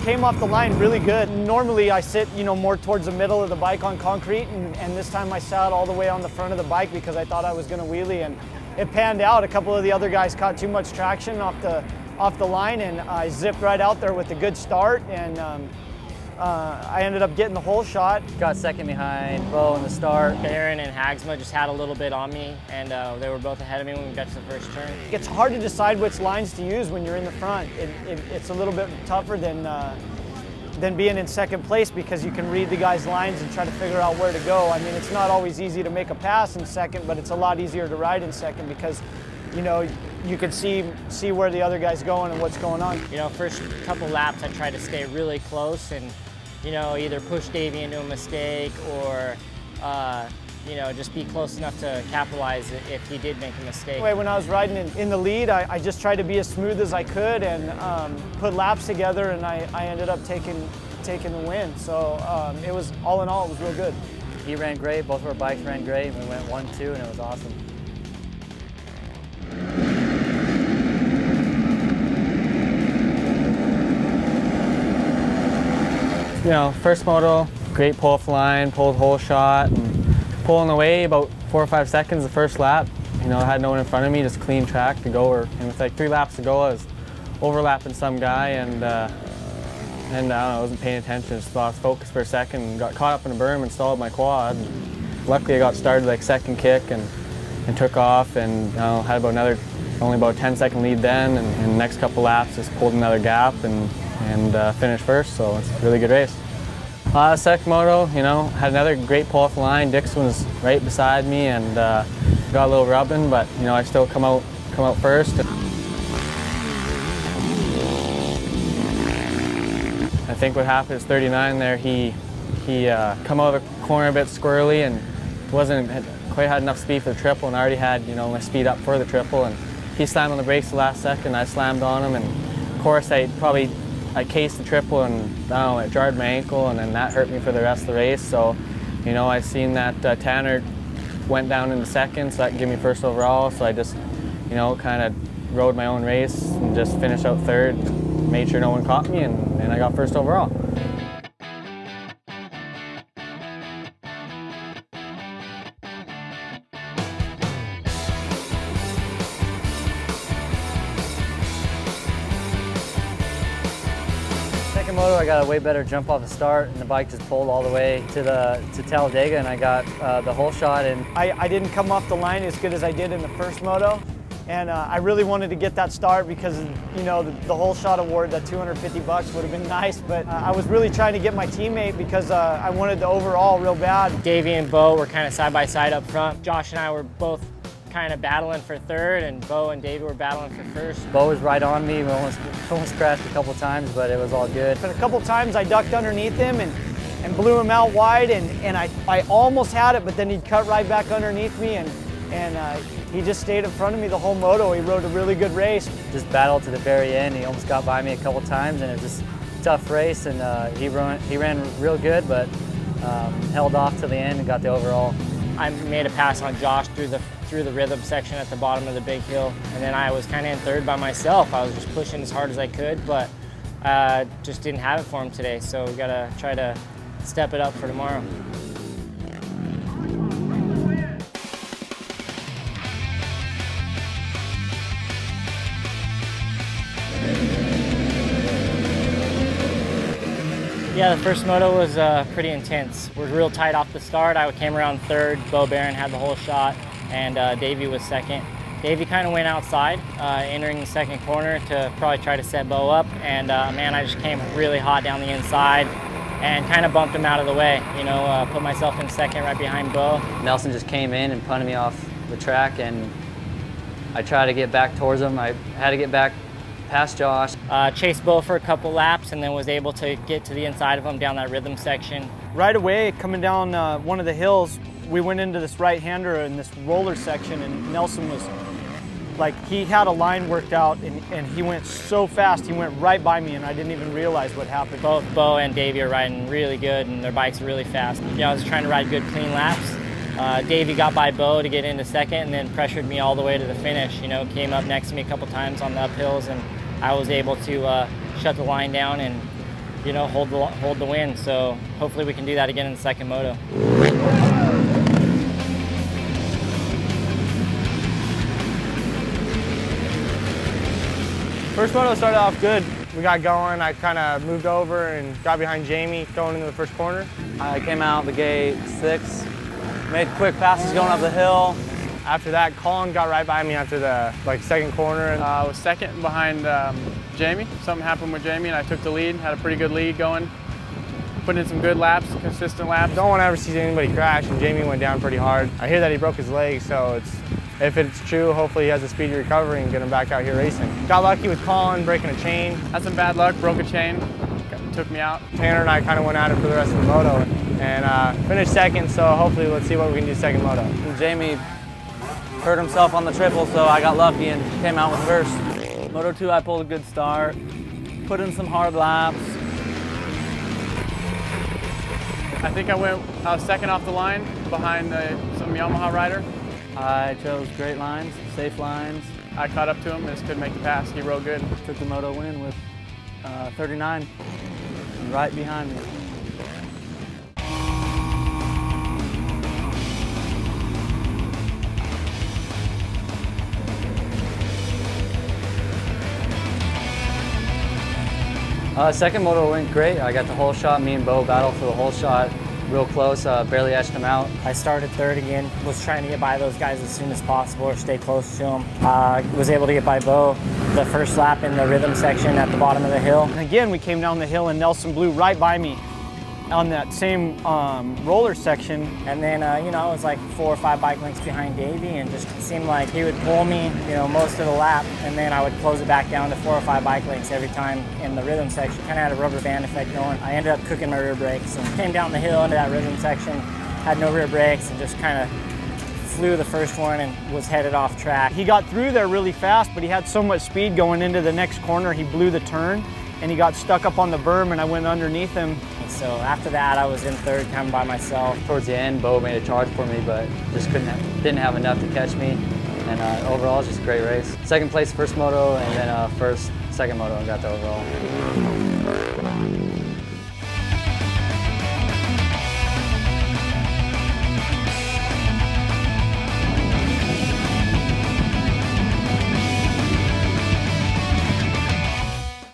came off the line really good. Normally I sit, more towards the middle of the bike on concrete, and this time I sat all the way on the front of the bike because I thought I was going to wheelie, and it panned out. A couple of the other guys caught too much traction off the line, and I zipped right out there with a good start, and I ended up getting the whole shot. Got second behind Bo in the start. Aaron and Haagsma just had a little bit on me, and they were both ahead of me when we got to the first turn. It's hard to decide which lines to use when you're in the front. It's a little bit tougher than being in second place because you can read the guys' lines and try to figure out where to go. I mean, it's not always easy to make a pass in second, but it's a lot easier to ride in second because you can see where the other guy's going and what's going on. First couple laps I tried to stay really close and either push Davey into a mistake or just be close enough to capitalize if he did make a mistake. When I was riding in the lead, I just tried to be as smooth as I could and put laps together, and I ended up taking the win. So it was, all in all, it was real good. He ran great, both of our bikes ran great. We went 1-2 and it was awesome. First moto, great pull off the line, pulled whole shot, and pulling away about 4 or 5 seconds the first lap. I had no one in front of me, just clean track to go. And with like 3 laps to go, I was overlapping some guy, and I don't know, I wasn't paying attention, just lost focus for a second, and got caught up in a berm and stalled my quad. And luckily I got started like second kick and took off, and had only about a 10-second lead then, and the next couple laps just pulled another gap and finished first, so it's a really good race. Second moto, had another great pull off the line. Dixon was right beside me and got a little rubbing, but I still come out first. I think what happened is 39 there, he come out of the corner a bit squirrely and hadn't quite had enough speed for the triple, and I already had my speed up for the triple, and he slammed on the brakes the last second. I slammed on him, and of course I cased the triple, and I don't know, it jarred my ankle, and then that hurt me for the rest of the race. So, I seen that Tanner went down in the second, so that gave me first overall. So I just, kind of rode my own race and just finished out third, made sure no one caught me, and I got first overall. Second moto, I got a way better jump off the start, and the bike just pulled all the way to Talladega, and I got the whole shot in. I didn't come off the line as good as I did in the first moto, and I really wanted to get that start because the whole shot award, that $250 would have been nice, but I was really trying to get my teammate because I wanted the overall real bad. Davey and Bo were kind of side by side up front. Josh and I were both kind of battling for third, and Bo and Davey were battling for first. Bo was right on me. We almost crashed a couple times, but it was all good. But a couple times I ducked underneath him and blew him out wide, and I almost had it, but then he'd cut right back underneath me, and he just stayed in front of me the whole moto. He rode a really good race. Just battled to the very end. He almost got by me a couple times, and it was just a tough race, and he ran real good, but held off to the end and got the overall. I made a pass on Josh through the rhythm section at the bottom of the big hill, and then I was kind of in third by myself. I was just pushing as hard as I could, but just didn't have it for him today, so we gotta try to step it up for tomorrow. Yeah, the first moto was pretty intense. We were real tight off the start. I came around third, Bo Barron had the whole shot, and Davey was second. Davey kind of went outside, entering the second corner to probably try to set Bo up, and man, I just came really hot down the inside and kind of bumped him out of the way. Put myself in second right behind Bo. Nelson just came in and punted me off the track, and I tried to get back towards him. I had to get back past Josh. Chased Bo for a couple laps and then was able to get to the inside of him down that rhythm section. Right away, coming down one of the hills, we went into this right-hander in this roller section, and Nelson was like, he had a line worked out, and he went so fast, he went right by me, and I didn't even realize what happened. Both Bo and Davey are riding really good, and their bikes are really fast. I was trying to ride good, clean laps. Davey got by Bo to get into second, and then pressured me all the way to the finish. Came up next to me a couple times on the uphills, and I was able to shut the line down and you know, hold the win. So hopefully we can do that again in the second moto. First moto started off good. We got going, I kind of moved over and got behind Jamie going into the first corner. I came out the gate 6, made quick passes going up the hill. After that, Colin got right by me after the second corner. I was second behind Jamie. Something happened with Jamie and I took the lead, had a pretty good lead going. Put in some good laps, consistent laps. Don't want to ever see anybody crash, and Jamie went down pretty hard. I hear that he broke his leg, so if it's true, hopefully he has a speedy recovery and get him back out here racing. Got lucky with Colin breaking a chain. Had some bad luck, broke a chain, took me out. Tanner and I kind of went at it for the rest of the moto and finished second, so hopefully let's see what we can do second moto. And Jamie hurt himself on the triple, so I got lucky and came out with first. Moto 2, I pulled a good start, put in some hard laps. I think I was second off the line behind some Yamaha rider. I chose great lines, safe lines. I caught up to him, just couldn't make the pass. He rode good. Took the moto win with 39, right behind me. Second moto went great. I got the whole shot. Me and Bo battled for the whole shot. Real close, barely edged him out. I started third again, was trying to get by those guys as soon as possible or stay close to them. Was able to get by Bo the first lap in the rhythm section at the bottom of the hill. And again, we came down the hill and Nelson blew right by me on that same roller section. And then, you know, I was like 4 or 5 bike lengths behind Davey, and just seemed like he would pull me, you know, most of the lap, and then I would close it back down to 4 or 5 bike lengths every time in the rhythm section. Kind of had a rubber band effect going. I ended up cooking my rear brakes and came down the hill into that rhythm section, had no rear brakes, and just kind of flew the first one and was headed off track. He got through there really fast, but he had so much speed going into the next corner, he blew the turn and he got stuck up on the berm and I went underneath him. So after that, I was in third, kind of by myself. Towards the end, Bo made a charge for me, but just didn't have enough to catch me. And overall, just a great race. Second place, first moto, and then second moto, and got the overall.